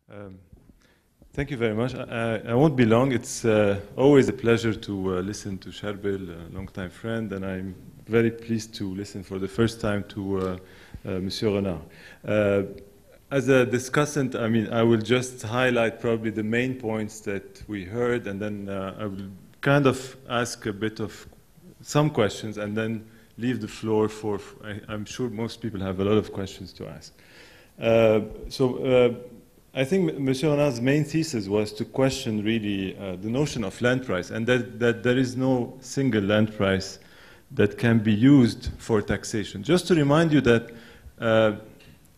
Um, Thank you very much. I won't be long. It's always a pleasure to listen to Charbel, a long-time friend, and I'm very pleased to listen for the first time to Monsieur Renard. As a discussant, I mean, I will just highlight probably the main points that we heard, and then I will kind of ask a bit of some questions, and then leave the floor for, I'm sure most people have a lot of questions to ask. I think Monsieur Renard's main thesis was to question really the notion of land price, and that there is no single land price that can be used for taxation. Just to remind you that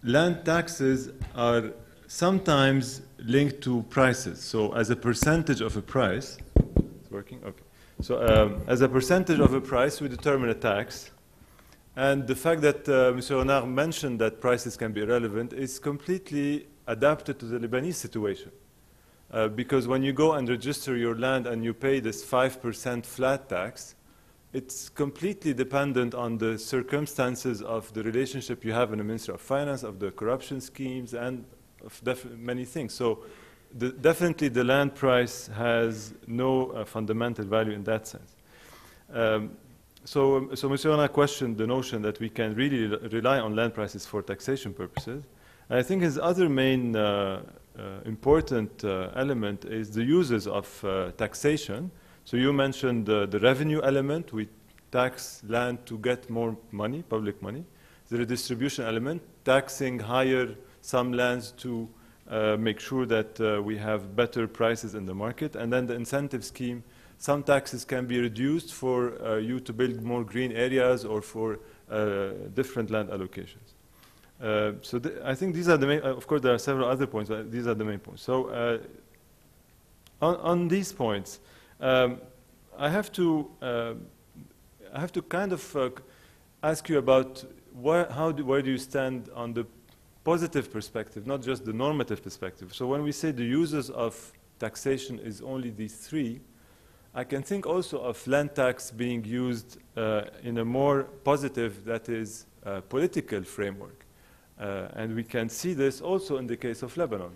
land taxes are sometimes linked to prices. So as a percentage of a price, it's working? Okay. So as a percentage of a price, we determine a tax. And the fact that Monsieur Renard mentioned that prices can be irrelevant is completely adapted to the Lebanese situation. Because when you go and register your land and you pay this 5% flat tax, it's completely dependent on the circumstances of the relationship you have in the Ministry of Finance, of the corruption schemes, and of many things. So definitely the land price has no fundamental value in that sense. So Monsieur Renard questioned the notion that we can really rely on land prices for taxation purposes. I think his other main important element is the uses of taxation. So you mentioned the revenue element. We tax land to get more money, public money. The redistribution element, taxing higher some lands to make sure that we have better prices in the market. And then the incentive scheme, some taxes can be reduced for you to build more green areas or for different land allocations. I think these are the main, of course there are several other points, but these are the main points. So on these points, I have to kind of ask you about where do you stand on the positive perspective, not just the normative perspective. So when we say the uses of taxation is only these three, I can think also of land tax being used in a more positive, that is, political framework. And we can see this also in the case of Lebanon.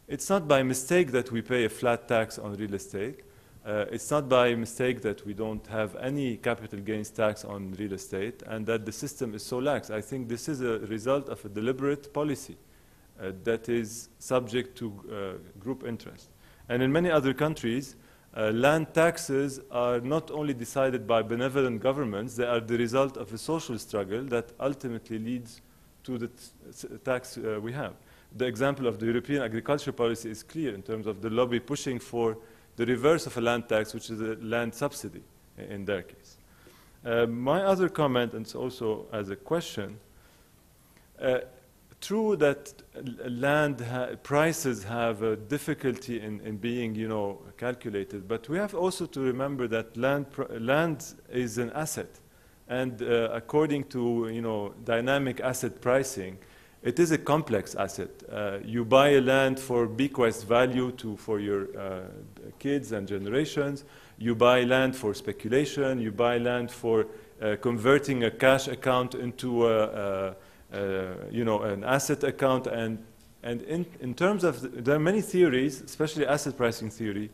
It's not by mistake that we pay a flat tax on real estate. It's not by mistake that we don't have any capital gains tax on real estate and that the system is so lax. I think this is a result of a deliberate policy that is subject to group interest. And in many other countries, land taxes are not only decided by benevolent governments, they are the result of a social struggle that ultimately leads to the tax we have. The example of the European agriculture policy is clear in terms of the lobby pushing for the reverse of a land tax, which is a land subsidy in their case. My other comment, and also as a question, true that land prices have a difficulty in being, calculated, but we have also to remember that land is an asset. And according to dynamic asset pricing, it is a complex asset. You buy a land for bequest value for your kids and generations. You buy land for speculation. You buy land for converting a cash account into an asset account. And in terms of there are many theories, especially asset pricing theory,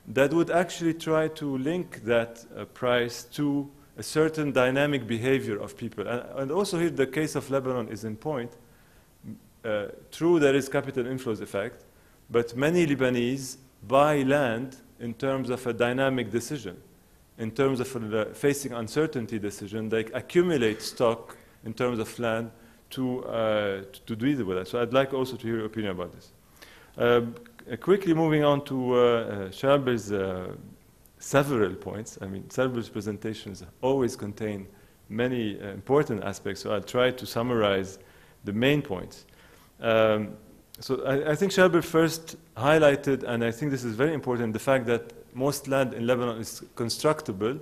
that would actually try to link that price to a certain dynamic behavior of people. And also here the case of Lebanon is in point. True, there is capital inflows effect, but many Lebanese buy land in terms of a dynamic decision. In terms of facing uncertainty decision, they accumulate stock in terms of land to deal with that. So I'd like also to hear your opinion about this. Quickly moving on to Charbel's several points. I mean, Charbel's presentations always contain many important aspects, so I'll try to summarize the main points. So I think Charbel first highlighted, and I think this is very important, the fact that most land in Lebanon is constructible.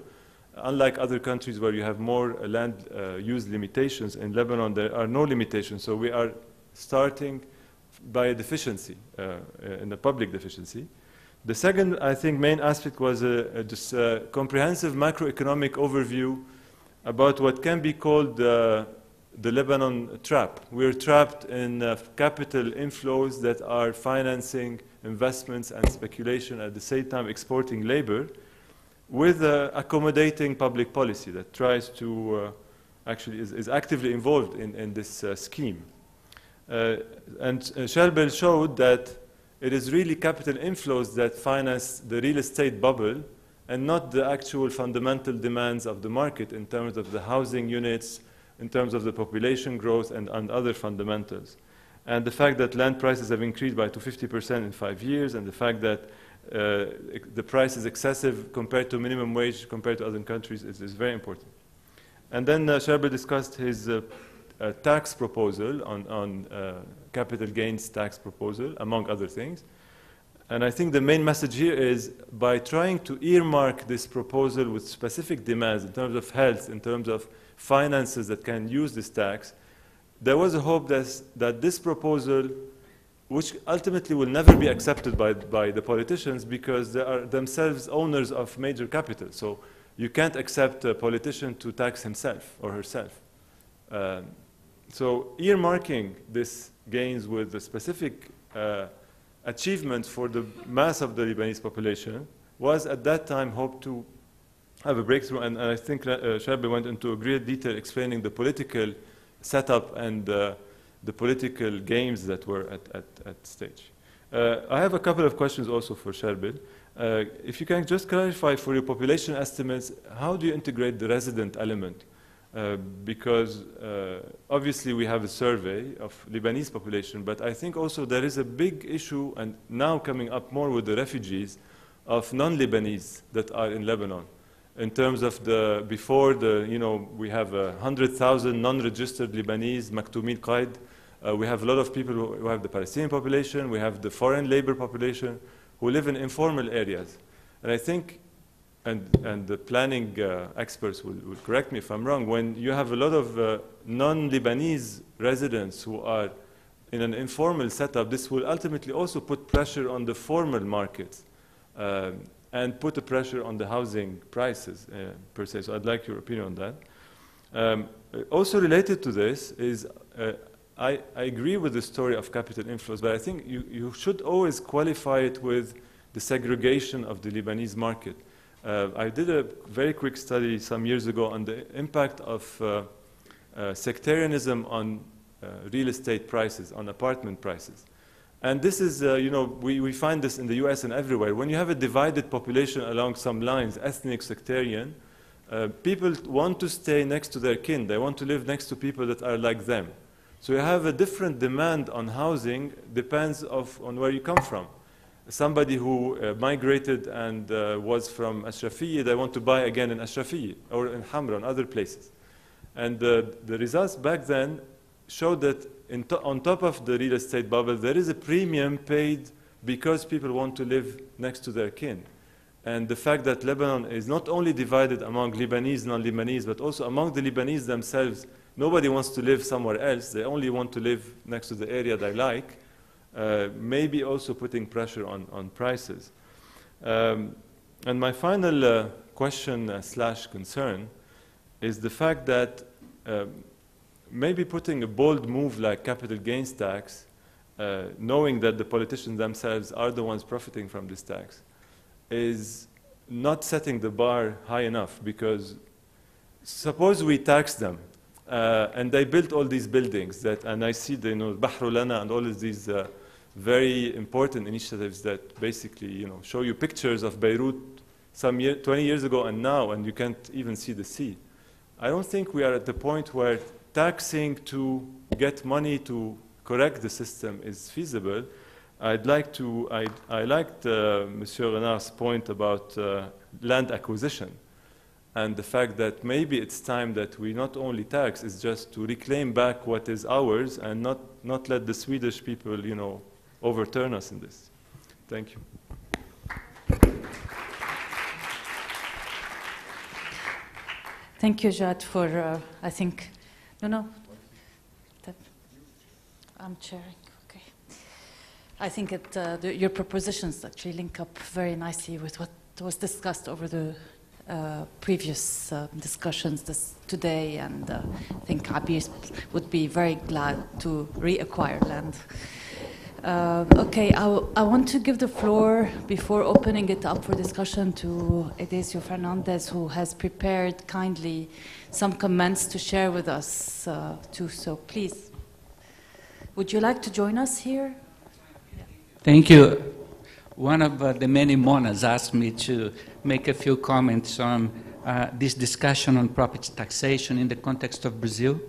Unlike other countries where you have more land use limitations, in Lebanon there are no limitations, so we are starting by a deficiency, in a public deficiency. The second, I think, main aspect was this comprehensive macroeconomic overview about what can be called the Lebanon trap. We're trapped in capital inflows that are financing investments and speculation, at the same time exporting labor, with accommodating public policy that tries to actually is actively involved in this scheme. And Charbel showed that it is really capital inflows that finance the real estate bubble and not the actual fundamental demands of the market in terms of the housing units, in terms of the population growth and other fundamentals. And the fact that land prices have increased by 50% in 5 years, and the fact that the price is excessive compared to minimum wage, compared to other countries, is very important. And then Charbel discussed his tax proposal on capital gains tax proposal, among other things. And I think the main message here is, by trying to earmark this proposal with specific demands in terms of health, in terms of finances that can use this tax, there was a hope that this proposal, which ultimately will never be accepted by the politicians because they are themselves owners of major capital. So you can't accept a politician to tax himself or herself. So earmarking this gains with the specific achievements for the mass of the Lebanese population was at that time hoped to have a breakthrough, and I think Charbel went into a great detail explaining the political setup and the political games that were at stage. I have a couple of questions also for Charbel. If you can just clarify for your population estimates, how do you integrate the resident element? Because obviously we have a survey of Lebanese population, but I think also there is a big issue, and now coming up more with the refugees, of non-Lebanese that are in Lebanon. In terms of before we have 100,000 non-registered Lebanese, Maktumin Qaid. We have a lot of people who have the Palestinian population, we have the foreign labor population, who live in informal areas. And I think, and the planning experts will correct me if I'm wrong, when you have a lot of non-Lebanese residents who are in an informal setup, this will ultimately also put pressure on the formal markets and put a pressure on the housing prices per se. So I'd like your opinion on that. Also related to this is, I agree with the story of capital inflows, but I think you should always qualify it with the segregation of the Lebanese market. I did a very quick study some years ago on the impact of sectarianism on real estate prices, on apartment prices. And this is, we find this in the US and everywhere. When you have a divided population along some lines, ethnic, sectarian, people want to stay next to their kin. They want to live next to people that are like them. So you have a different demand on housing, depends on where you come from. Somebody who migrated and was from Ashrafiyya, they want to buy again in Ashrafiyya or in Hamra and other places. And the results back then showed that on top of the real estate bubble, there is a premium paid because people want to live next to their kin. And the fact that Lebanon is not only divided among Lebanese, non-Lebanese, but also among the Lebanese themselves, nobody wants to live somewhere else. They only want to live next to the area they like, maybe also putting pressure on prices. And my final question slash concern is the fact that maybe putting a bold move like capital gains tax, knowing that the politicians themselves are the ones profiting from this tax, is not setting the bar high enough. Because suppose we tax them, and they built all these buildings and I see the Bahru Lana and all of these very important initiatives that basically show you pictures of Beirut 20 years ago and now, and you can't even see the sea. I don't think we are at the point where taxing to get money to correct the system is feasible. I liked Monsieur Renard's point about land acquisition, and the fact that maybe it's time that we not only tax, it's just to reclaim back what is ours and not let the Swedish people, overturn us in this. Thank you. Thank you, Jad, for, I think, I'm chairing, okay. I think your propositions actually link up very nicely with what was discussed over the previous discussions today, and I think Abir would be very glad to reacquire land. Okay, I want to give the floor, before opening it up for discussion, to Edesio Fernandez, who has prepared kindly some comments to share with us too. So please, would you like to join us here? Thank you. One of the many monas asked me to make a few comments on this discussion on property taxation in the context of Brazil,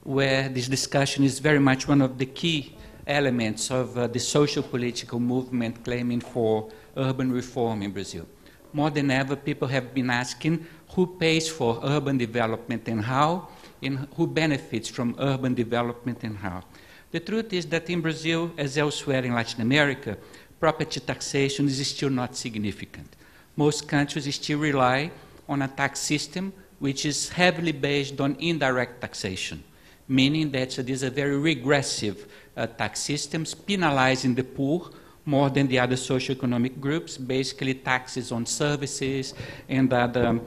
where this discussion is very much one of the key elements of the social political movement claiming for urban reform in Brazil. More than ever, people have been asking who pays for urban development and how, and who benefits from urban development and how. The truth is that in Brazil, as elsewhere in Latin America, property taxation is still not significant. Most countries still rely on a tax system which is heavily based on indirect taxation, meaning that these are very regressive tax systems, penalizing the poor more than the other socioeconomic groups, basically taxes on services and other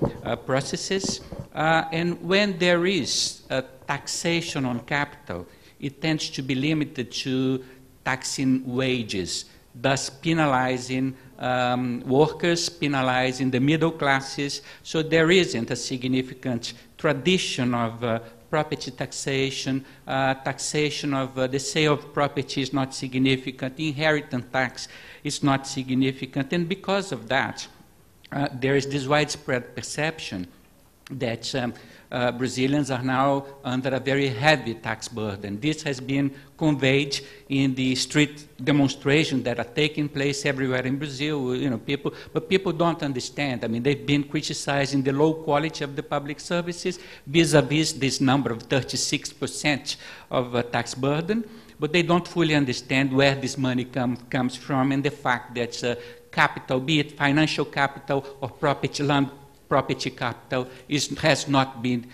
processes. And when there is a taxation on capital, it tends to be limited to taxing wages, thus penalizing workers, penalizing the middle classes. So there isn't a significant tradition of property taxation. Taxation of the sale of property is not significant. Inheritance tax is not significant. And because of that, there is this widespread perception that Brazilians are now under a very heavy tax burden. This has been conveyed in the street demonstrations that are taking place everywhere in Brazil. You know, but people don't understand. I mean, they've been criticizing the low quality of the public services vis-a-vis this number of 36% of tax burden, but they don't fully understand where this money comes from, and the fact that capital, be it financial capital or property capital, has not been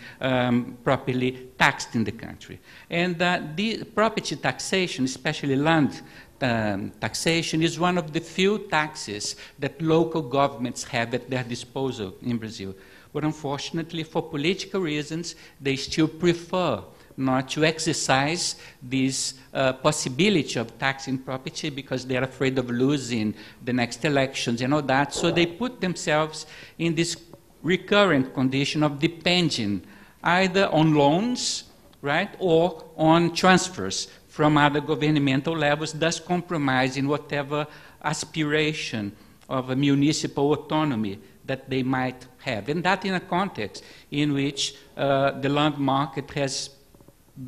properly taxed in the country. And the property taxation, especially land taxation, is one of the few taxes that local governments have at their disposal in Brazil. But unfortunately, for political reasons, they still prefer not to exercise this possibility of taxing property because they're afraid of losing the next elections and all that. So they put themselves in this recurrent condition of depending either on loans, right, or on transfers from other governmental levels, thus compromising whatever aspiration of a municipal autonomy that they might have. And that in a context in which the land market has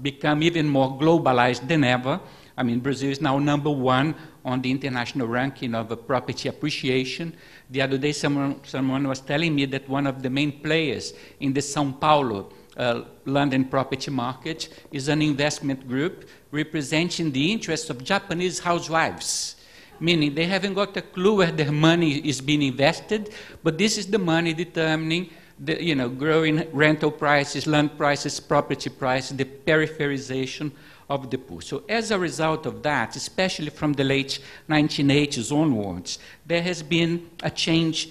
become even more globalized than ever. I mean, Brazil is now #1 on the international ranking of property appreciation. The other day, someone was telling me that one of the main players in the São Paulo land and property market is an investment group representing the interests of Japanese housewives, meaning they haven't got a clue where their money is being invested, but this is the money determining the, you know, growing rental prices, land prices, property prices, the peripherization of the poor. So as a result of that, especially from the late 1980s onwards, there has been a change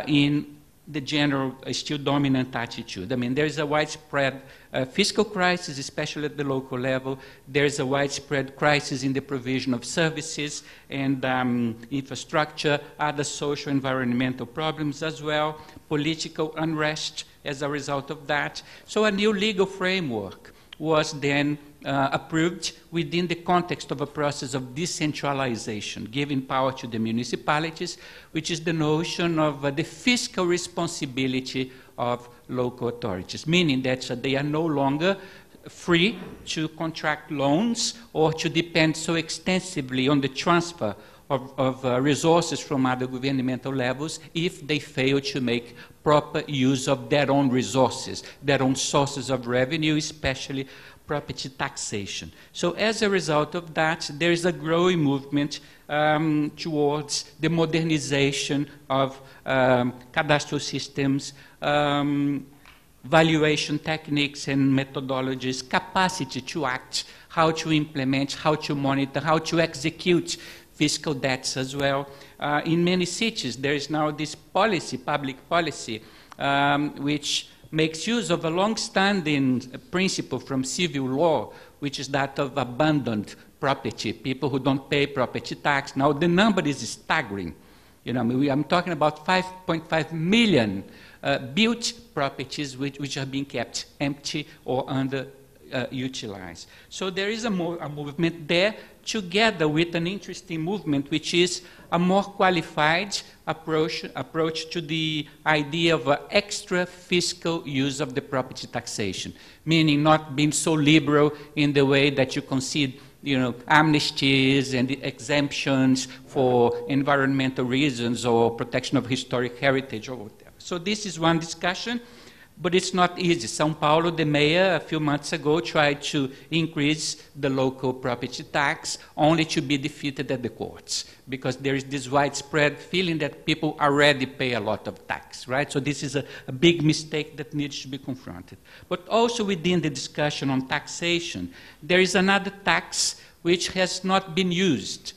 in the general, still dominant attitude. I mean, there is a widespread fiscal crisis, especially at the local level. There is a widespread crisis in the provision of services and infrastructure, other social environmental problems as well, political unrest as a result of that. So a new legal framework was then approved within the context of a process of decentralization, giving power to the municipalities, which is the notion of the fiscal responsibility of local authorities, meaning that they are no longer free to contract loans or to depend so extensively on the transfer of resources from other governmental levels if they fail to make proper use of their own resources, their own sources of revenue, especially property taxation. So as a result of that, there is a growing movement towards the modernization of cadastral systems, valuation techniques and methodologies, capacity to act, how to implement, how to monitor, how to execute fiscal debts as well. In many cities, there is now this policy, public policy, which makes use of a long-standing principle from civil law, which is that of abandoned property, people who don't pay property tax. Now, the number is staggering. You know, I'm talking about 5.5 million built properties which are being kept empty or underutilized. So there is a movement there, together with an interesting movement, which is a more qualified approach to the idea of extra fiscal use of the property taxation, meaning not being so liberal in the way that you concede, you know, amnesties and exemptions for environmental reasons or protection of historic heritage or whatever. So this is one discussion, but it's not easy. São Paulo, the mayor, a few months ago, tried to increase the local property tax, only to be defeated at the courts, because there is this widespread feeling that people already pay a lot of tax, right? So this is a big mistake that needs to be confronted. But also within the discussion on taxation, there is another tax which has not been used,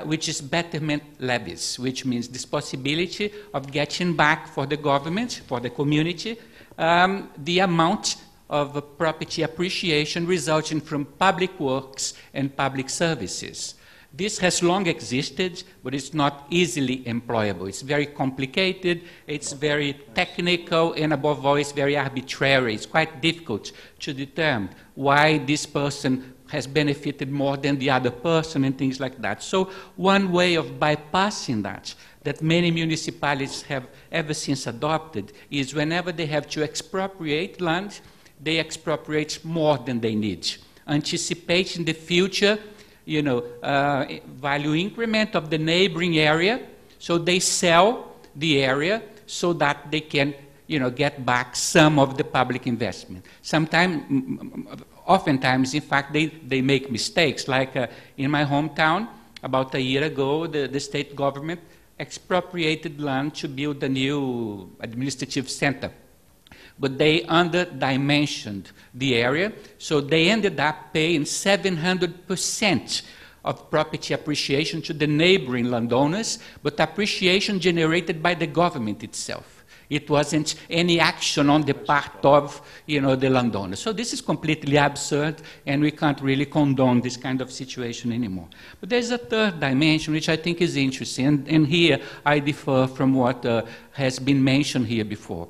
which is betterment levies, which means this possibility of getting back for the government, for the community, the amount of property appreciation resulting from public works and public services. This has long existed, but it's not easily employable. It's very complicated, it's very technical, and above all, it's very arbitrary. It's quite difficult to determine why this person has benefited more than the other person and things like that. So one way of bypassing that many municipalities have ever since adopted is whenever they have to expropriate land, they expropriate more than they need, anticipating the future, you know, value increment of the neighboring area, so they sell the area so that they can, you know, get back some of the public investment. Oftentimes, in fact, they make mistakes. Like in my hometown, about a year ago, the state government expropriated land to build a new administrative center. But they underdimensioned the area, so they ended up paying 700% of property appreciation to the neighboring landowners, but appreciation generated by the government itself. It wasn't any action on the part of, you know, the landowner. So this is completely absurd, and we can't really condone this kind of situation anymore. But there's a third dimension, which I think is interesting, and here I differ from what has been mentioned here before,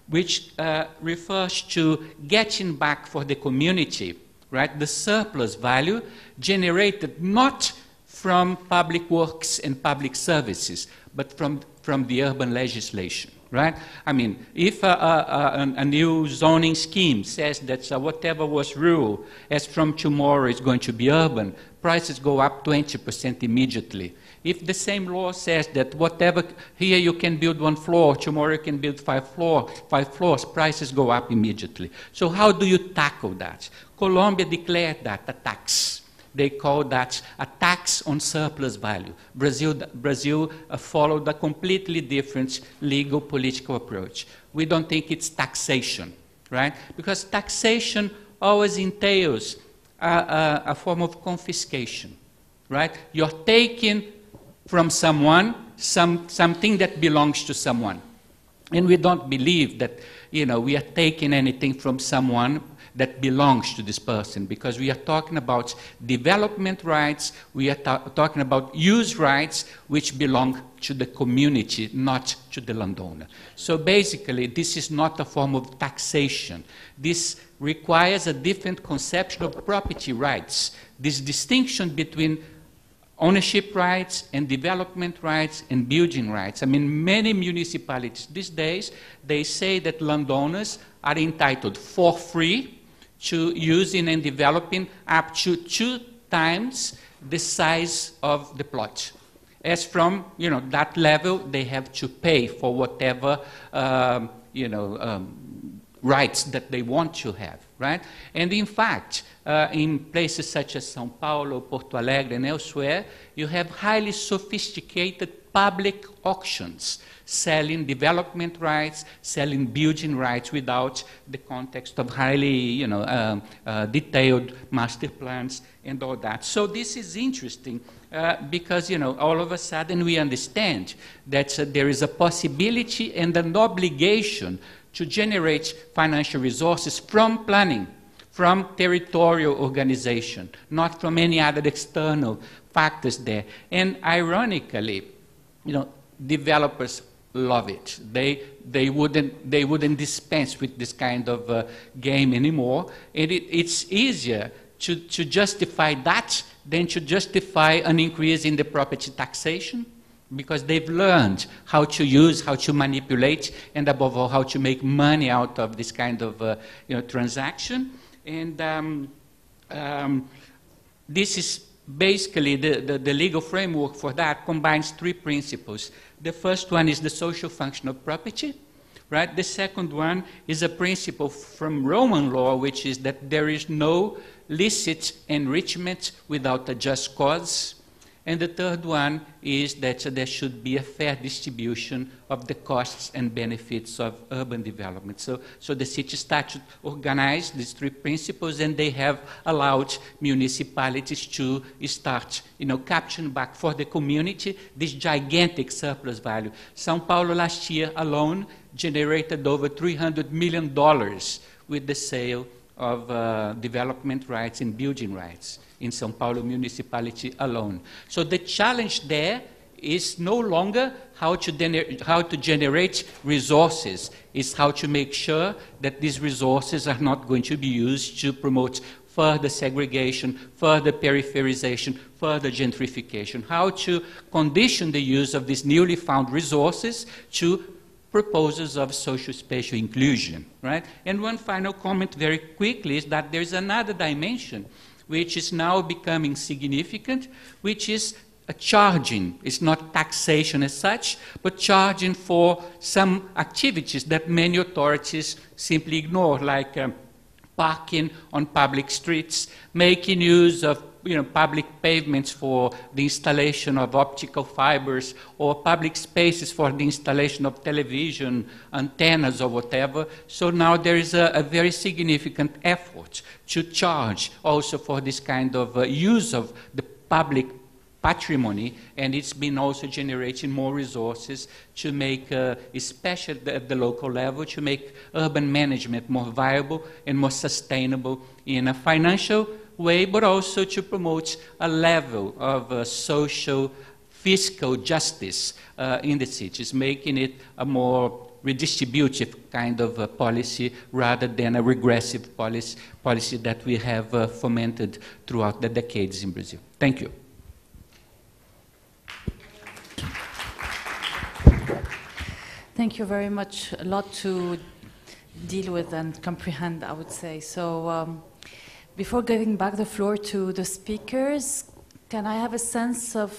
which refers to getting back for the community, right, the surplus value generated not from public works and public services, but from the urban legislation. Right? I mean, if a new zoning scheme says that whatever was rural, as from tomorrow is going to be urban, prices go up 20% immediately. If the same law says that whatever, here you can build 1 floor, tomorrow you can build 5 floors, prices go up immediately. So how do you tackle that? Colombia declared that a tax. They call that a tax on surplus value. Brazil followed a completely different legal political approach. We don't think it's taxation, right? Because taxation always entails a form of confiscation, right? You're taking from someone something that belongs to someone. And we don't believe that, you know, we are taking anything from someone that belongs to this person, because we are talking about development rights, we are talking about use rights which belong to the community, not to the landowner. So basically, this is not a form of taxation. This requires a different conception of property rights. This distinction between ownership rights and development rights and building rights. I mean, many municipalities these days, they say that landowners are entitled for free to using and developing up to 2 times the size of the plot. As from, you know, that level, they have to pay for whatever, rights that they want to have, right? And in fact, in places such as São Paulo, Porto Alegre, and elsewhere, you have highly sophisticated public auctions selling development rights, selling building rights without the context of highly, detailed master plans and all that. So this is interesting because, all of a sudden we understand that there is a possibility and an obligation to generate financial resources from planning, from territorial organization, not from any other external factors there. And ironically, developers love it. They wouldn't dispense with this kind of game anymore. And it's easier to justify that than to justify an increase in the property taxation, because they've learned how to use, how to manipulate, and above all, how to make money out of this kind of transaction. And this is basically the legal framework for that combines three principles. The first one is the social function of property, right? The second one is a principle from Roman law, which is that there is no licit enrichment without a just cause. And the third one is that there should be a fair distribution of the costs and benefits of urban development. So the city statute organized these three principles, and they have allowed municipalities to start, capturing back for the community this gigantic surplus value. São Paulo last year alone generated over $300 million with the sale of development rights and building rights in São Paulo municipality alone. So the challenge there is no longer how to generate resources, it's how to make sure that these resources are not going to be used to promote further segregation, further peripherization, further gentrification, how to condition the use of these newly found resources to proposals of social spatial inclusion, right? And one final comment very quickly is that there's another dimension which is now becoming significant, which is a charging. It's not taxation as such, but charging for some activities that many authorities simply ignore, like parking on public streets, making use of public pavements for the installation of optical fibers, or public spaces for the installation of television antennas or whatever. So now there is a very significant effort to charge also for this kind of use of the public patrimony, and it's been also generating more resources to make, especially at the local level, to make urban management more viable and more sustainable in a financial way, but also to promote a level of social fiscal justice in the cities, making it a more redistributive kind of policy rather than a regressive policy that we have fomented throughout the decades in Brazil. Thank you. Thank you very much. A lot to deal with and comprehend, I would say. So before giving back the floor to the speakers, can I have a sense of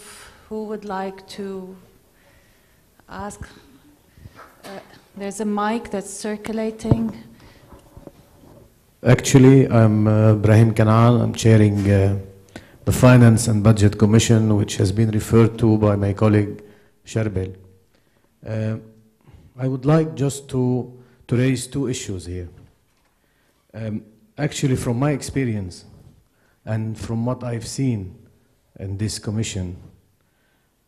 who would like to ask? There's a mic that's circulating. Actually, I'm Brahim Kanaan. I'm chairing the Finance and Budget Commission, which has been referred to by my colleague Charbel. I would like just to raise two issues here. Actually, from my experience and from what I've seen in this commission,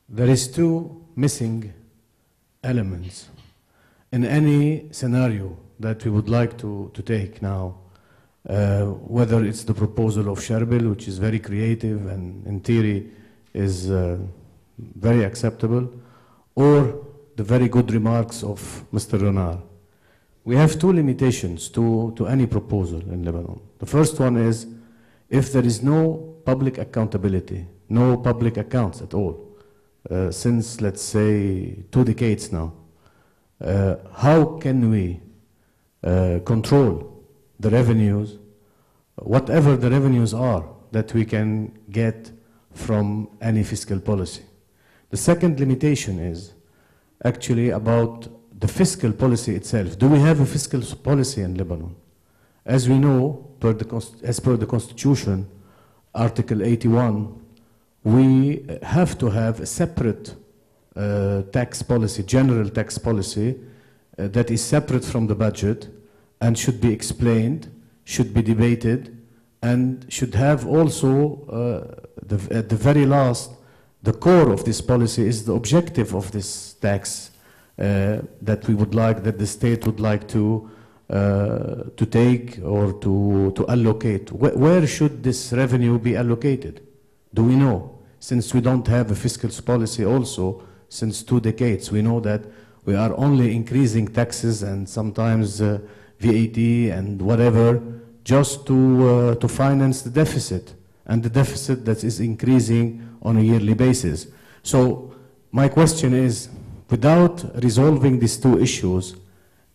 there is two missing elements in any scenario that we would like to take now, whether it's the proposal of Charbel, which is very creative and in theory is very acceptable, or the very good remarks of Mr. Renard. We have two limitations to any proposal in Lebanon. The first one is if there is no public accountability, no public accounts at all, since, let's say, 2 decades now, how can we control the revenues, whatever the revenues are that we can get from any fiscal policy? The second limitation is actually about the fiscal policy itself. Do we have a fiscal policy in Lebanon? As we know, as per the Constitution, Article 81, we have to have a separate tax policy, general tax policy, that is separate from the budget and should be explained, should be debated, and should have also, at the very last, the core of this policy is the objective of this tax that we would like, that the state would like to take or to allocate? Where should this revenue be allocated? Do we know? Since we don't have a fiscal policy also since 2 decades, we know that we are only increasing taxes and sometimes VAT and whatever just to finance the deficit, and the deficit that is increasing on a yearly basis. So my question is, without resolving these 2 issues,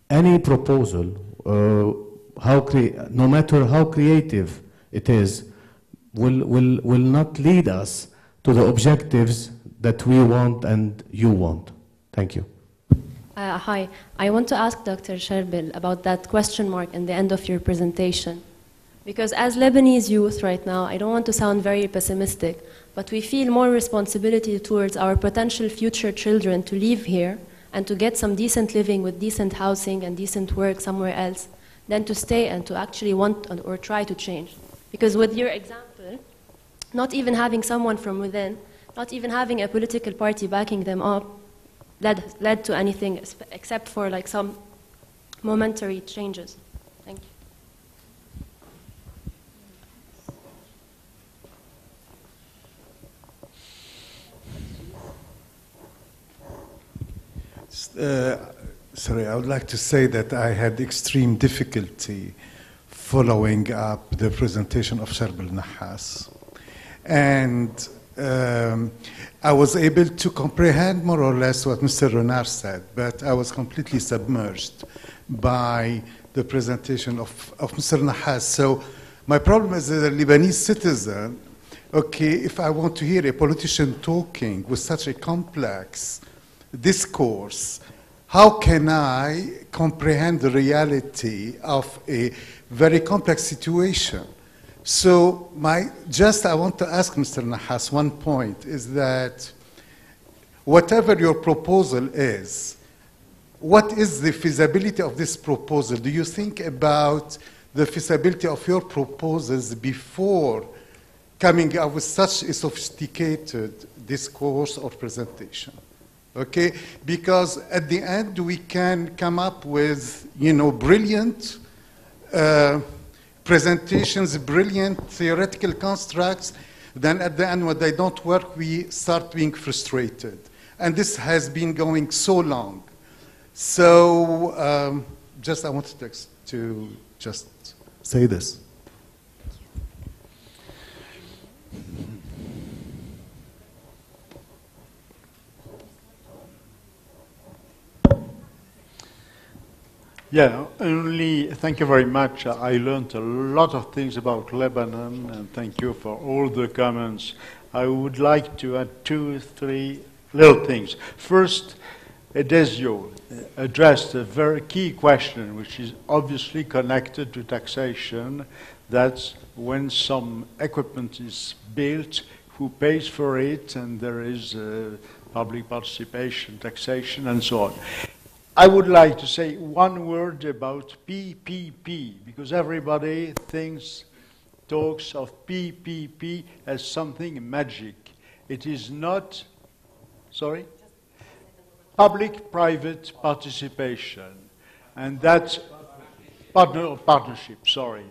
any proposal, no matter how creative it is, will not lead us to the objectives that we want and you want. Thank you. Hi, I want to ask Dr. Charbel about that question mark in the end of your presentation. Because as Lebanese youth right now, I don't want to sound very pessimistic, but we feel more responsibility towards our potential future children to live here and to get some decent living with decent housing and decent work somewhere else than to stay and to actually want or try to change. Because with your example, not even having someone from within, not even having a political party backing them up, led to anything except for like some momentary changes. Thank you. Sorry, I would like to say that I had extreme difficulty following up the presentation of Charbel Nahas. And I was able to comprehend more or less what Mr. Renard said, but I was completely submerged by the presentation of Mr. Nahas. So my problem as a Lebanese citizen, okay, if I want to hear a politician talking with such a complex discourse, how can I comprehend the reality of a very complex situation? So I want to ask Mr. Nahas one point, is that whatever your proposal is, what is the feasibility of this proposal? Do you think about the feasibility of your proposals before coming up with such a sophisticated discourse or presentation? Okay, because at the end we can come up with, brilliant presentations, brilliant theoretical constructs. Then at the end, when they don't work, we start being frustrated. And this has been going so long. So I wanted to just say this. Yeah, thank you very much. I learned a lot of things about Lebanon, and thank you for all the comments. I would like to add 2, 3 little things. First, Edesio addressed a very key question, which is obviously connected to taxation. That's when some equipment is built, who pays for it, and there is public participation, taxation, and so on. I would like to say one word about PPP, because everybody talks of PPP as something magic. It is not, public-private participation. And that's partnership, sorry.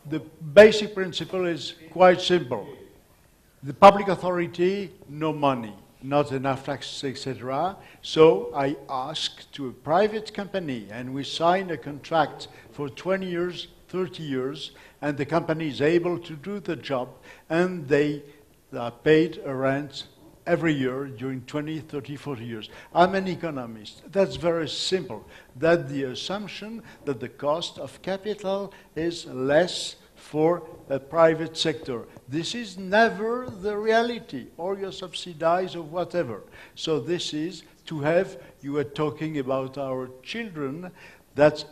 The basic principle is quite simple. The public authority, no money. Not enough taxes, etc. So I ask to a private company, and we sign a contract for 20 years, 30 years, and the company is able to do the job, and they are paid a rent every year during 20, 30, 40 years. I'm an economist. That's very simple. That's the assumption that the cost of capital is less for a private sector. This is never the reality, or you subsidize or whatever. So this is to have, you were talking about our children, that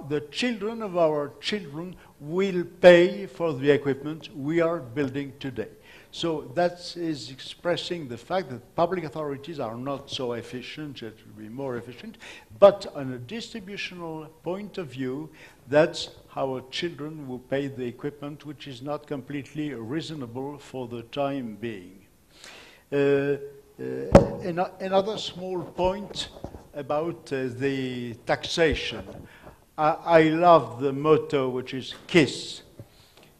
the children of our children will pay for the equipment we are building today. So that is expressing the fact that public authorities are not so efficient, it will be more efficient, but on a distributional point of view, that's our children will pay the equipment, which is not completely reasonable for the time being. another small point about the taxation. I love the motto, which is KISS.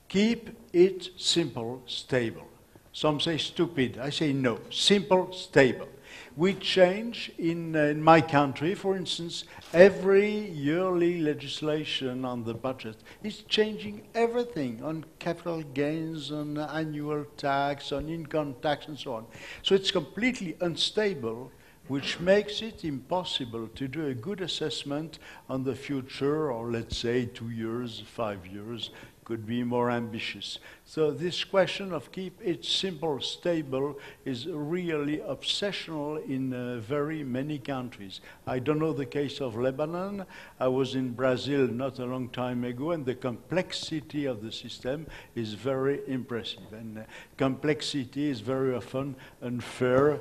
Keep it simple, stable. Some say stupid. I say no. Simple, stable. We change in my country, for instance, every yearly legislation on the budget is changing everything on capital gains, on annual tax, on income tax, and so on. So it's completely unstable, which makes it impossible to do a good assessment on the future, or let's say 2 years, 5 years, could be more ambitious. So this question of keep it simple, stable is really obsessional in very many countries. I don't know the case of Lebanon. I was in Brazil not a long time ago, and the complexity of the system is very impressive. And complexity is very often unfair,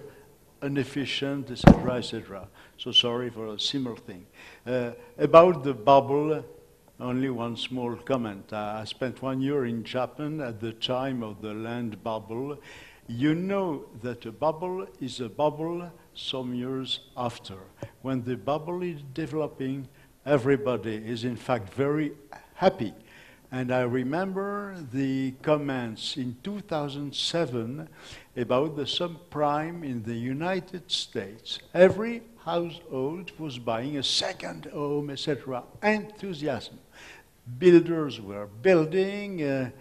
inefficient, etc., etc. So sorry for a similar thing. About the bubble, only one small comment. I spent 1 year in Japan at the time of the land bubble. You know that a bubble is a bubble some years after. When the bubble is developing, everybody is in fact very happy. And I remember the comments in 2007 about the subprime in the United States. Every household was buying a second home, etc. Enthusiasm. Builders were building,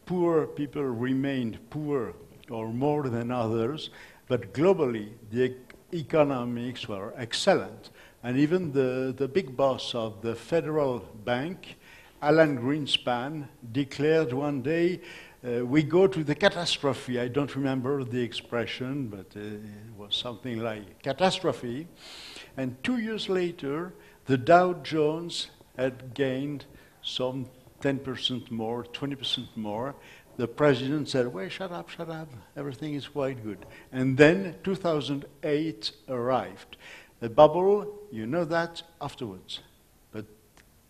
poor people remained poor or more than others, but globally the economics were excellent. And even the big boss of the Federal Bank, Alan Greenspan, declared one day, we go to the catastrophe. I don't remember the expression, but it was something like catastrophe. And 2 years later, the Dow Jones had gained some 10% more, 20% more. The president said, well, shut up, everything is quite good. And then 2008 arrived. The bubble, you know that afterwards. But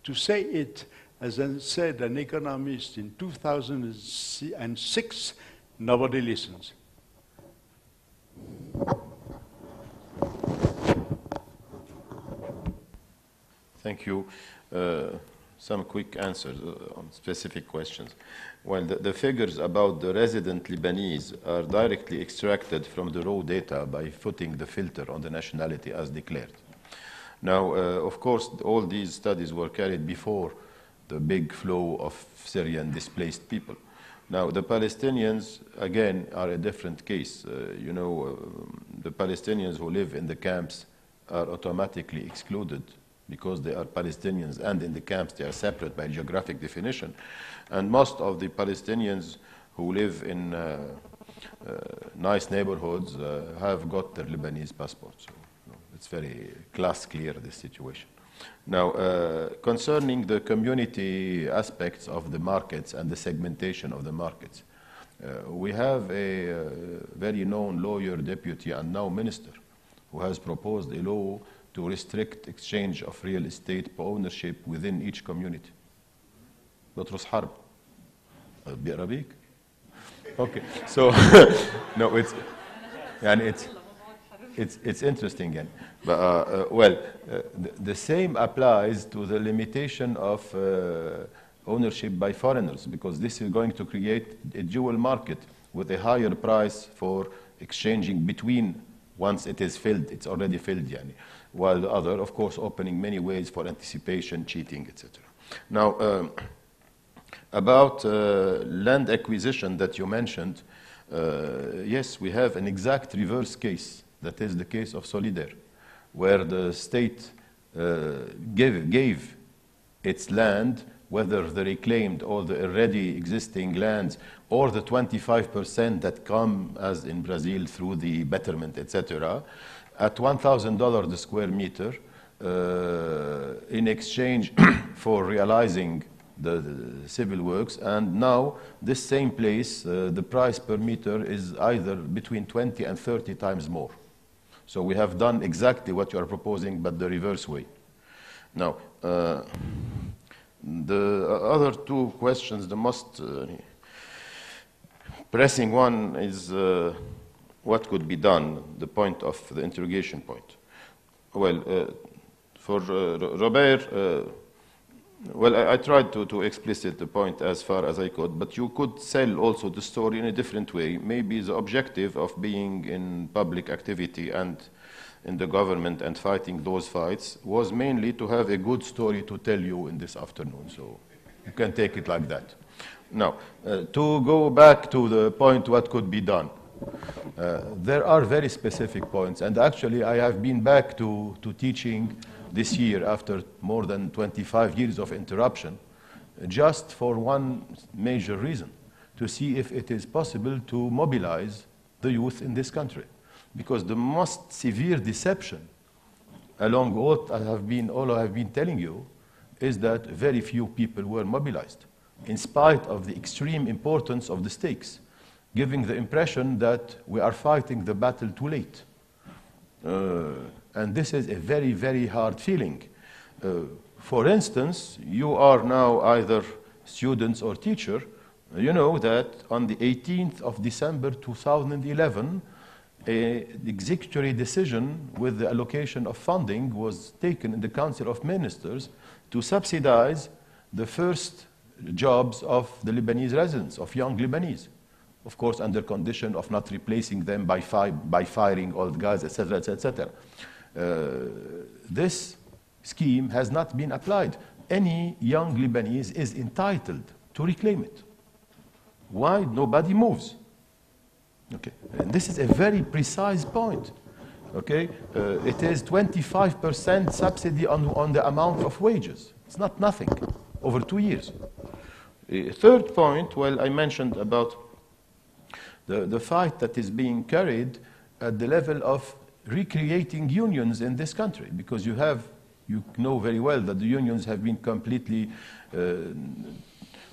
to say it, as I said an economist in 2006, nobody listens. Thank you. Some quick answers on specific questions. Well, the figures about the resident Lebanese are directly extracted from the raw data by putting the filter on the nationality as declared. Now, of course, all these studies were carried before the big flow of Syrian displaced people. Now, the Palestinians, again, are a different case. The Palestinians who live in the camps are automatically excluded because they are Palestinians, and in the camps they are separate by geographic definition. And most of the Palestinians who live in nice neighborhoods have got their Lebanese passports. So, it's very class clear, this situation. Now, concerning the community aspects of the markets and the segmentation of the markets, we have a very known lawyer, deputy, and now minister who has proposed a law to restrict exchange of real estate ownership within each community. بطرس حرب بيقرا بيك؟ Okay, so no, it's interesting again. But, the same applies to the limitation of ownership by foreigners, because this is going to create a dual market with a higher price for exchanging between. Once it is filled, it's already filled, while the other, of course, opening many ways for anticipation, cheating, etc. Now, about land acquisition that you mentioned, yes, we have an exact reverse case. That is the case of Solidaire, where the state gave its land, whether the reclaimed or the already existing lands, or the 25% that come, as in Brazil, through the betterment, etc., at $1,000 the square meter, in exchange for realizing the civil works. And now, this same place, the price per meter is either between 20 and 30 times more. So we have done exactly what you are proposing, but the reverse way. Now, the other two questions, the most pressing one is what could be done, the point of the interrogation point. Well, for Robert, well, I tried to explicit the point as far as I could, but you could sell also the story in a different way. Maybe the objective of being in public activity and in the government and fighting those fights was mainly to have a good story to tell you in this afternoon. So you can take it like that. Now, to go back to the point what could be done. There are very specific points, and actually I have been back to teaching this year after more than 25 years of interruption, just for one major reason, to see if it is possible to mobilize the youth in this country. Because the most severe deception along all I have been telling you is that very few people were mobilized, in spite of the extreme importance of the stakes, giving the impression that we are fighting the battle too late. And this is a very, very hard feeling. For instance, you are now either students or teacher. You know that on the 18th of December 2011, an executory decision with the allocation of funding was taken in the Council of Ministers to subsidize the first jobs of the Lebanese residents, of young Lebanese. Of course, under condition of not replacing them by firing old guys, etc., etc. This scheme has not been applied. Any young Lebanese is entitled to reclaim it. Why nobody moves? Okay, and this is a very precise point. Okay, it is 25% subsidy on the amount of wages. It's not nothing over 2 years. Third point, well, I mentioned about the fight that is being carried at the level of recreating unions in this country, because you know very well that the unions have been completely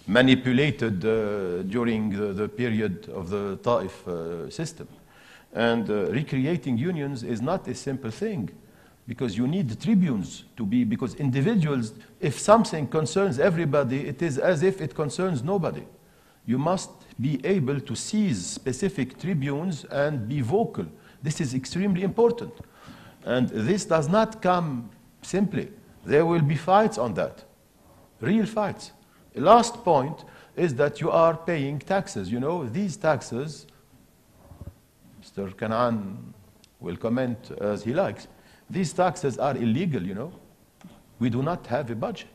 manipulated during the period of the Taif system. And recreating unions is not a simple thing, because you need tribunes to be, because individuals, if something concerns everybody, it is as if it concerns nobody. You must be able to seize specific tribunes and be vocal. This is extremely important. And this does not come simply. There will be fights on that, real fights. The last point is that you are paying taxes. You know, these taxes, Mr. Canaan will comment as he likes, these taxes are illegal, you know. We do not have a budget.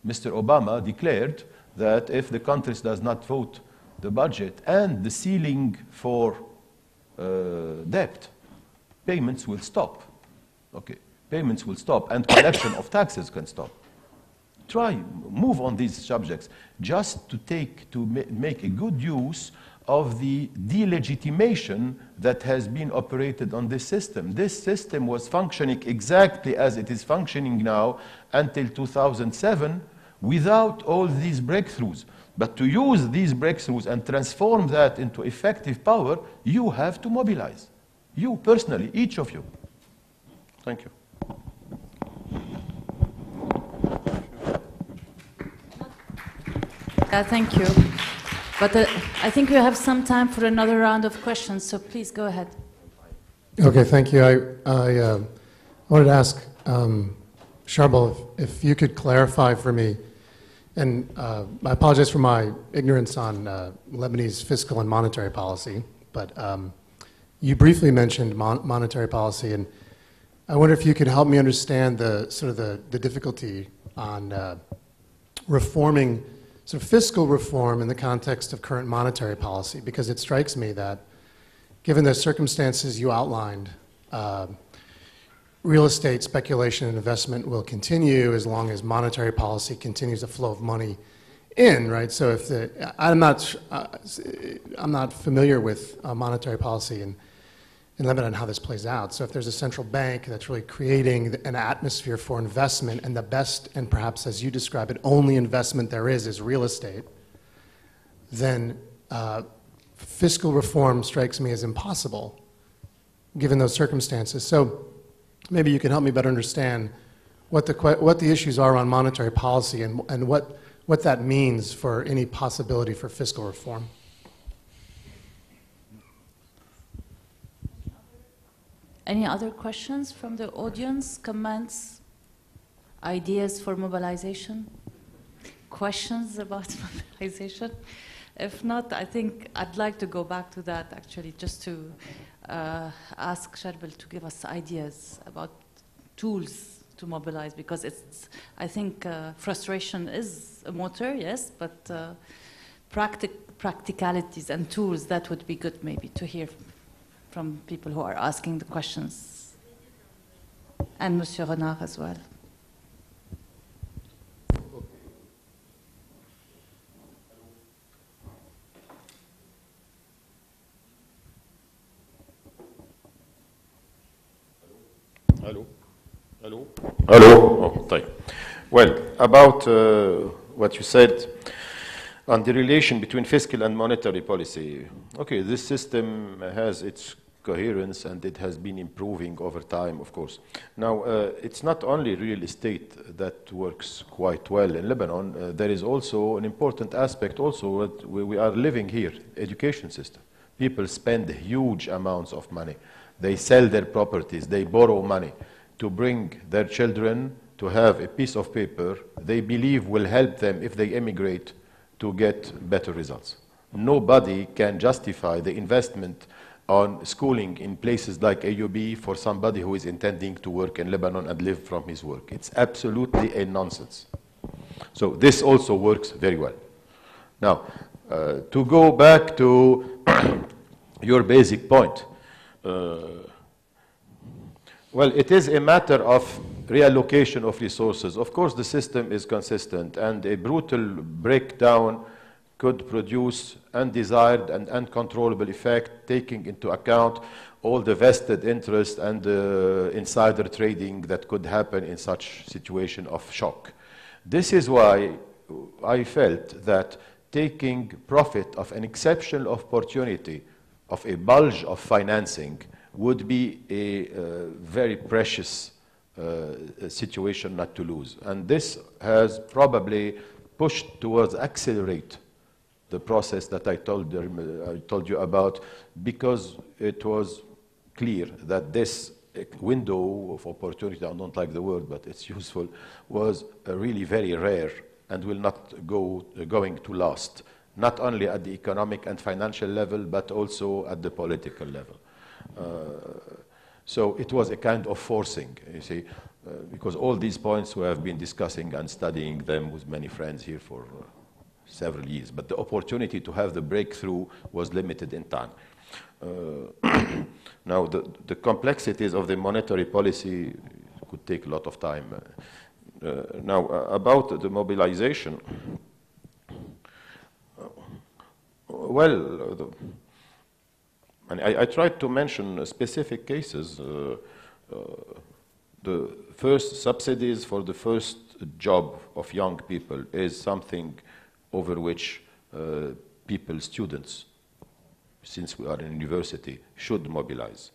Mr. Obama declared that if the country does not vote the budget and the ceiling for debt, payments will stop. Okay, payments will stop and collection of taxes can stop. Try, move on these subjects, just to make a good use of the delegitimation that has been operated on this system. This system was functioning exactly as it is functioning now until 2007 without all these breakthroughs. But to use these breakthroughs and transform that into effective power, you have to mobilize. You personally, each of you. Thank you. Thank you. But I think we have some time for another round of questions, so please go ahead. Okay, thank you. I wanted to ask Charbel if you could clarify for me, and I apologize for my ignorance on Lebanese fiscal and monetary policy, but you briefly mentioned monetary policy, and I wonder if you could help me understand the difficulty on reforming sort of fiscal reform in the context of current monetary policy, because it strikes me that given the circumstances you outlined, real estate speculation and investment will continue as long as monetary policy continues a flow of money in, right? So if I'm not familiar with monetary policy in Lebanon, how this plays out. So if there's a central bank that's really creating an atmosphere for investment, and the best, and perhaps as you describe it, only investment there is real estate, then fiscal reform strikes me as impossible given those circumstances. So maybe you can help me better understand what the issues are on monetary policy and what that means for any possibility for fiscal reform. Any other questions from the audience, comments, ideas for mobilization? Questions about mobilization? If not, I think I'd like to go back to that actually, just to ask Charbel to give us ideas about tools to mobilize, because it's, I think frustration is a motor, yes, but practicalities and tools, that would be good maybe to hear from people who are asking the questions. And Monsieur Renard as well. Hello? Hello? Hello? Oh, طيب. Well, about what you said on the relation between fiscal and monetary policy. Okay, this system has its coherence and it has been improving over time, of course. Now, it's not only real estate that works quite well in Lebanon. There is also an important aspect also where we are living here, education system. People spend huge amounts of money. They sell their properties, they borrow money to bring their children to have a piece of paper they believe will help them if they emigrate to get better results. Nobody can justify the investment on schooling in places like AUB for somebody who is intending to work in Lebanon and live from his work. It's absolutely a nonsense. So this also works very well. Now, to go back to your basic point, well, it is a matter of reallocation of resources. Of course, the system is consistent, and a brutal breakdown could produce undesired and uncontrollable effect, taking into account all the vested interest and insider trading that could happen in such situation of shock. This is why I felt that taking profit of an exceptional opportunity of a bulge of financing would be a very precious situation not to lose. And this has probably pushed towards accelerate the process that I told you about, because it was clear that this window of opportunity, I don't like the word, but it's useful, was really very rare and will not going to last, not only at the economic and financial level, but also at the political level. So it was a kind of forcing, you see, because all these points we have been discussing and studying them with many friends here for several years, but the opportunity to have the breakthrough was limited in time. Now, the complexities of the monetary policy could take a lot of time. Now, about the mobilization, well, and I tried to mention specific cases. The first subsidies for the first job of young people is something over which people, students, since we are in university, should mobilize.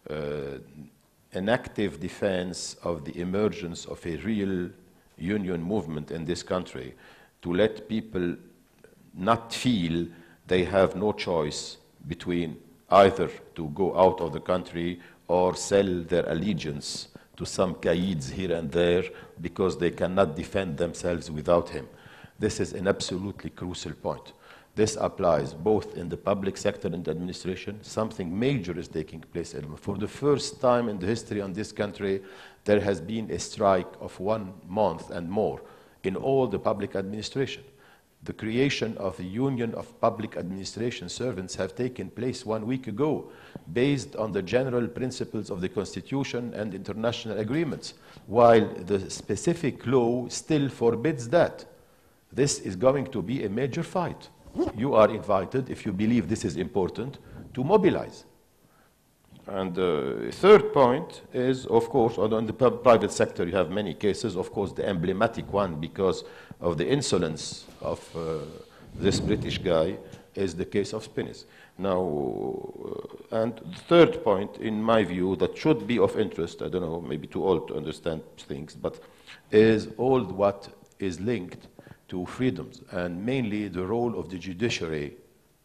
An active defense of the emergence of a real union movement in this country to let people not feel they have no choice between either to go out of the country or sell their allegiance to some qaids here and there because they cannot defend themselves without him. This is an absolutely crucial point. This applies both in the public sector and administration. Something major is taking place. For the first time in the history of this country, there has been a strike of 1 month and more in all the public administration. The creation of the Union of Public Administration Servants have taken place 1 week ago, based on the general principles of the Constitution and international agreements, while the specific law still forbids that. This is going to be a major fight. You are invited, if you believe this is important, to mobilize. And the third point is, of course, in the private sector you have many cases, of course the emblematic one because of the insolence of this British guy is the case of Spinis. Now, and the third point, in my view, that should be of interest, I don't know, maybe too old to understand things, but is all what is linked to freedoms, and mainly the role of the judiciary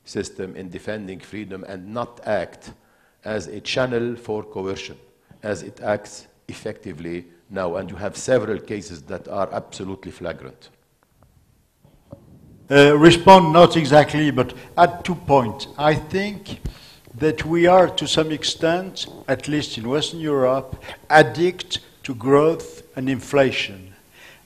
system in defending freedom and not act as a channel for coercion, as it acts effectively now, and you have several cases that are absolutely flagrant. Respond not exactly, but add 2 points. I think that we are, to some extent, at least in Western Europe, addict to growth and inflation.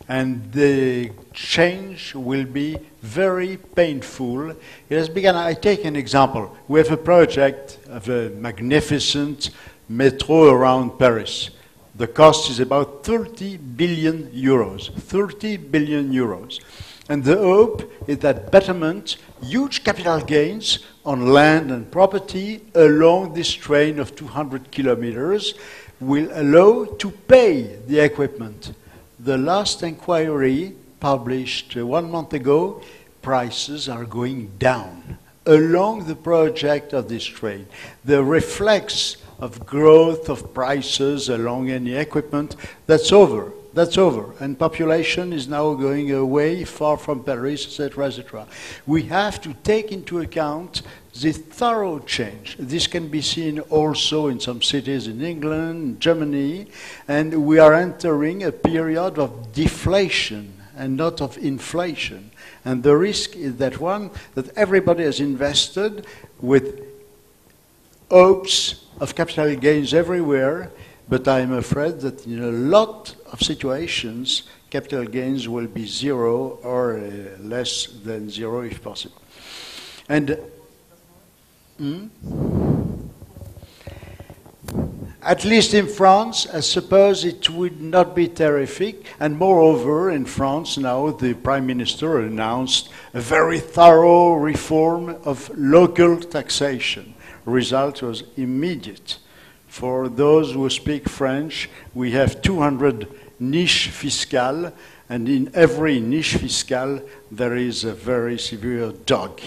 And the change will be very painful. It has begun. I take an example. We have a project of a magnificent metro around Paris. The cost is about 30 billion euros. 30 billion euros. And the hope is that betterment, huge capital gains on land and property along this train of 200 kilometers will allow to pay the equipment. The last inquiry published 1 month ago, prices are going down along the project of this train. The reflex of growth of prices along any equipment, that's over. That's over. And population is now going away far from Paris, etc., etc. We have to take into account this thorough change. This can be seen also in some cities in England, Germany, and we are entering a period of deflation and not of inflation. And the risk is that that everybody has invested with hopes of capital gains everywhere, but I'm afraid that in a lot of situations, capital gains will be zero or less than zero if possible. And at least in France, I suppose it would not be terrific. And moreover, in France now, the Prime Minister announced a very thorough reform of local taxation. Result was immediate. For those who speak French, we have 200 niches fiscales, and in every niche fiscale there is a very severe dog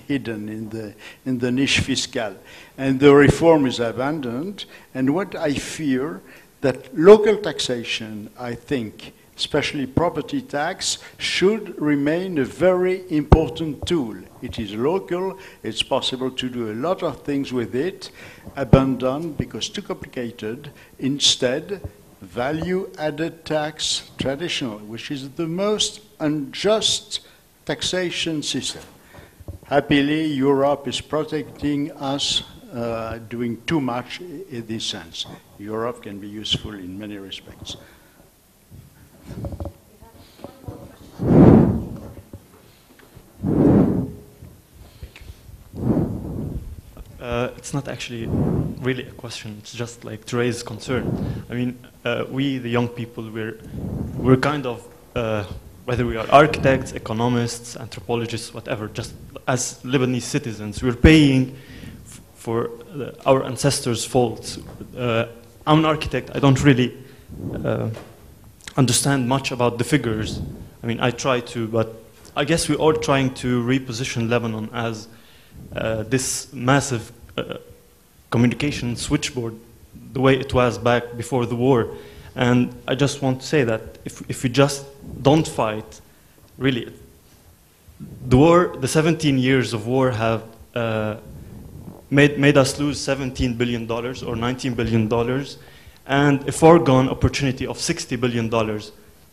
hidden in the niche fiscale. And the reform is abandoned, and what I fear, that local taxation, I think, especially property tax, should remain a very important tool. It is local, it's possible to do a lot of things with it, abandoned because too complicated. Instead, value-added tax traditional, which is the most unjust taxation system. Happily, Europe is protecting us, doing too much in this sense. Europe can be useful in many respects. It's not actually really a question. It's just like to raise concern. I mean, we, the young people, we're kind of, whether we are architects, economists, anthropologists, whatever, just as Lebanese citizens, we're paying for our ancestors' faults. I'm an architect. I don't really understand much about the figures. I mean, I try to, but I guess we're all trying to reposition Lebanon as this massive communication switchboard, the way it was back before the war. And I just want to say that if we just don't fight, really, the war, the 17 years of war have made us lose $17 billion or $19 billion, and a foregone opportunity of $60 billion.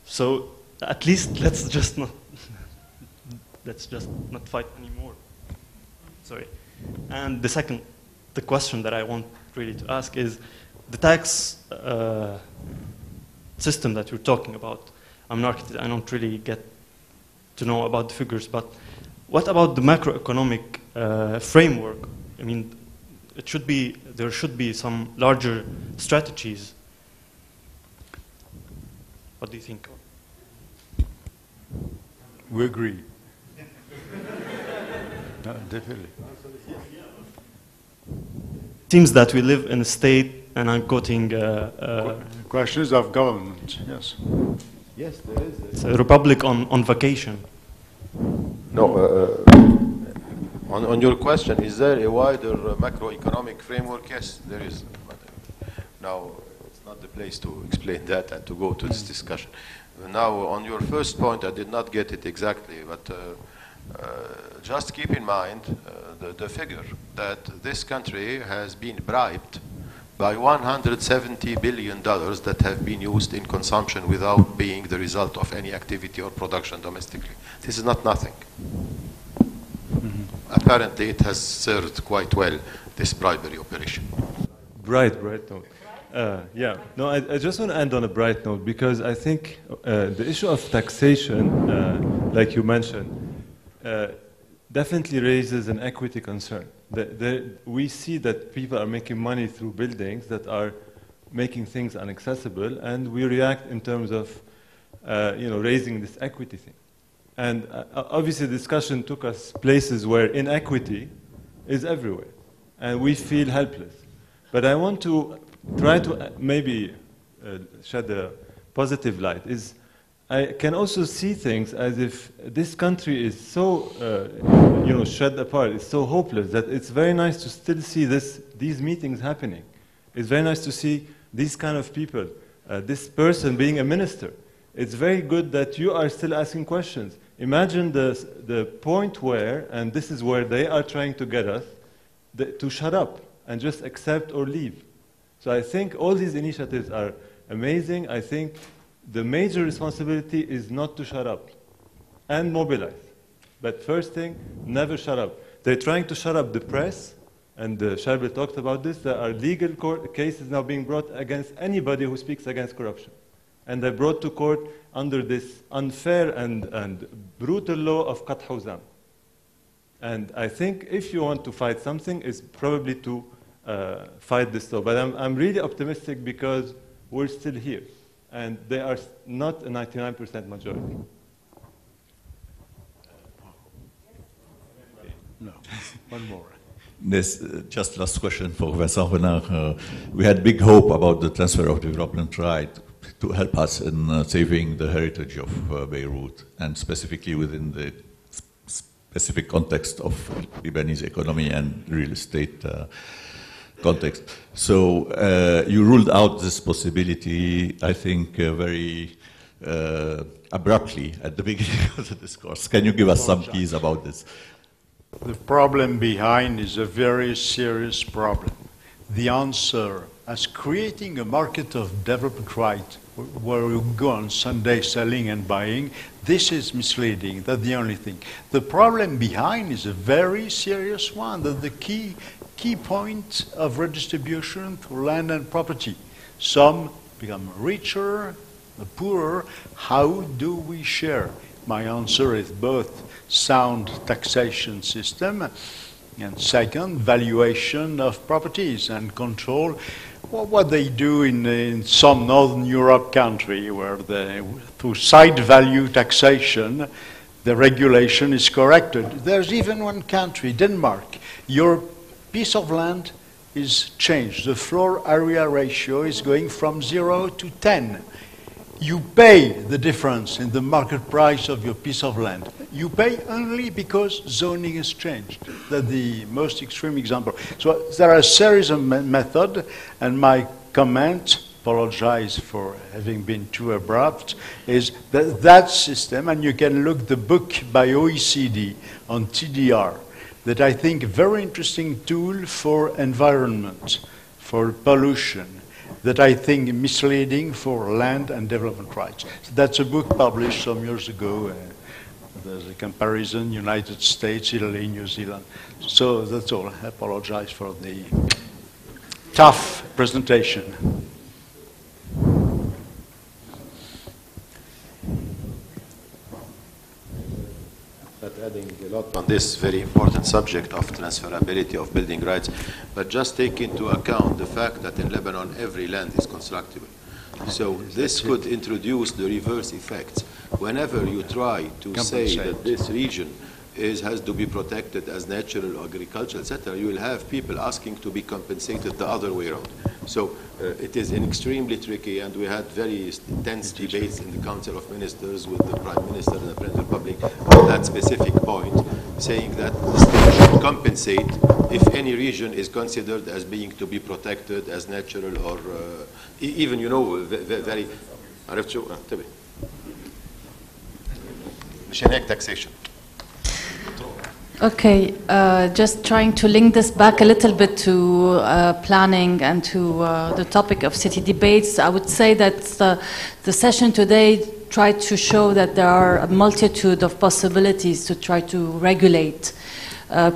So at least let's just not fight anymore. Sorry. And the question that I want really to ask is the tax system that you're talking about. I'm an architect. I don't really get to know about the figures, but what about the macroeconomic framework? I mean, there should be some larger strategies. What do you think? We agree. No, definitely. It seems that we live in a state, and I'm quoting... questions of government, yes. Yes, there is. It's a republic on vacation. No, on your question, is there a wider macroeconomic framework? Yes, there is. Now, it's not the place to explain that and to go to this discussion. Now, on your first point, I did not get it exactly, but just keep in mind the figure that this country has been bribed by $170 billion that have been used in consumption without being the result of any activity or production domestically. This is not nothing. Apparently, it has served quite well, this bribery operation. Bright note. Yeah, no, I just want to end on a bright note because I think the issue of taxation, like you mentioned, definitely raises an equity concern. We see that people are making money through buildings that are making things inaccessible, and we react in terms of raising this equity thing. And obviously, the discussion took us places where inequity is everywhere, and we feel helpless. But I want to try to maybe shed a positive light. I can also see things as if this country is so, shed apart. It's so hopeless that it's very nice to still see these meetings happening. It's very nice to see these kind of people, this person being a minister. It's very good that you are still asking questions. Imagine the point where, and this is where they are trying to get us, to shut up and just accept or leave. So I think all these initiatives are amazing. I think the major responsibility is not to shut up and mobilize. But first thing, never shut up. They're trying to shut up the press, and Charbel talked about this. There are legal court cases now being brought against anybody who speaks against corruption. And they're brought to court under this unfair and brutal law of Qat Hawzam. And I think if you want to fight something, it's probably to fight this law. But I'm really optimistic because we're still here. And they are not a 99% majority. No, one more. This just last question for Vincent Renard. We had big hope about the transfer of development right to help us in saving the heritage of Beirut, and specifically within the specific context of Lebanese economy and real estate context. So you ruled out this possibility, I think, very abruptly at the beginning of the discourse. Can you give us some keys about this? The problem behind is a very serious problem. The answer as creating a market of development right where you go on Sunday selling and buying, this is misleading. That's the only thing. The problem behind is a very serious one, that the key point of redistribution through land and property. Some become richer, the poorer. How do we share? My answer is both sound taxation system and second, valuation of properties and control. Well, what they do in some Northern Europe country where through side value taxation, the regulation is corrected. There's even one country, Denmark. Your piece of land is changed. The floor area ratio is going from 0 to 10. You pay the difference in the market price of your piece of land. You pay only because zoning has changed. That's the most extreme example. So there are a series of methods, and my comment, apologize for having been too abrupt, is that system, and you can look the book by OECD on TDR, that I think a very interesting tool for environment, for pollution, that I think misleading for land and development rights. So that's a book published some years ago. There's a comparison, United States, Italy, New Zealand. So that's all. I apologize for the tough presentation. Adding a lot on this very important subject of transferability of building rights, but just take into account the fact that in Lebanon every land is constructible. So this could introduce the reverse effects. Whenever you try to say that this region has to be protected as natural, agricultural, etc., you will have people asking to be compensated the other way around. So it is extremely tricky, and we had very intense debates in the Council of Ministers with the Prime Minister and the President of the Republic on that specific point, saying that the state should compensate if any region is considered as being to be protected as natural or even, very... مشان هيك taxation. Okay, just trying to link this back a little bit to planning and to the topic of city debates. I would say that the session today tried to show that there are a multitude of possibilities to try to regulate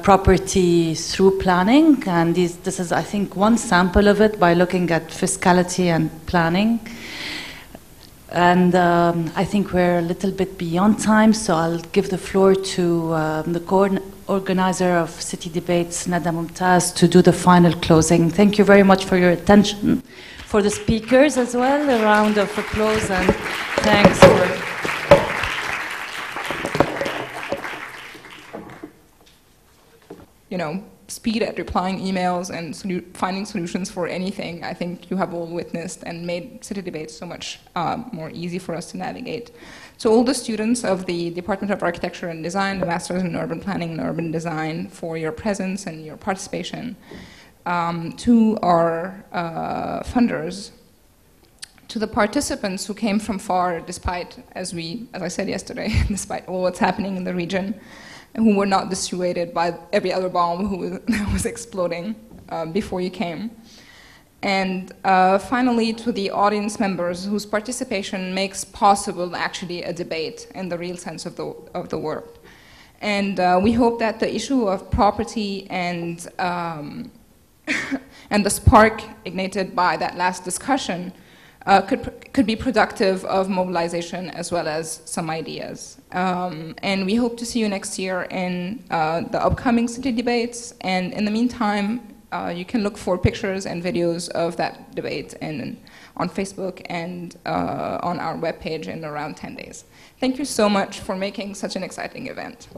property through planning, and this is, I think, one sample of it by looking at fiscality and planning. And I think we're a little bit beyond time, so I'll give the floor to the co-organizer of City Debates, Nada Mumtaz, to do the final closing. Thank you very much for your attention. For the speakers as well, a round of applause and thanks for... You know, speed at replying emails and finding solutions for anything, I think you have all witnessed and made city debates so much more easy for us to navigate. So all the students of the Department of Architecture and Design, the Masters in Urban Planning and Urban Design, for your presence and your participation. To our funders, to the participants who came from far, despite, as I said yesterday, despite all what's happening in the region, who were not dissuaded by every other bomb that was exploding before you came. And finally, to the audience members whose participation makes possible actually a debate in the real sense of the word. And we hope that the issue of property and and the spark ignited by that last discussion could be productive of mobilization as well as some ideas. And we hope to see you next year in the upcoming city debates. And in the meantime, you can look for pictures and videos of that debate on Facebook and on our webpage in around 10 days. Thank you so much for making such an exciting event.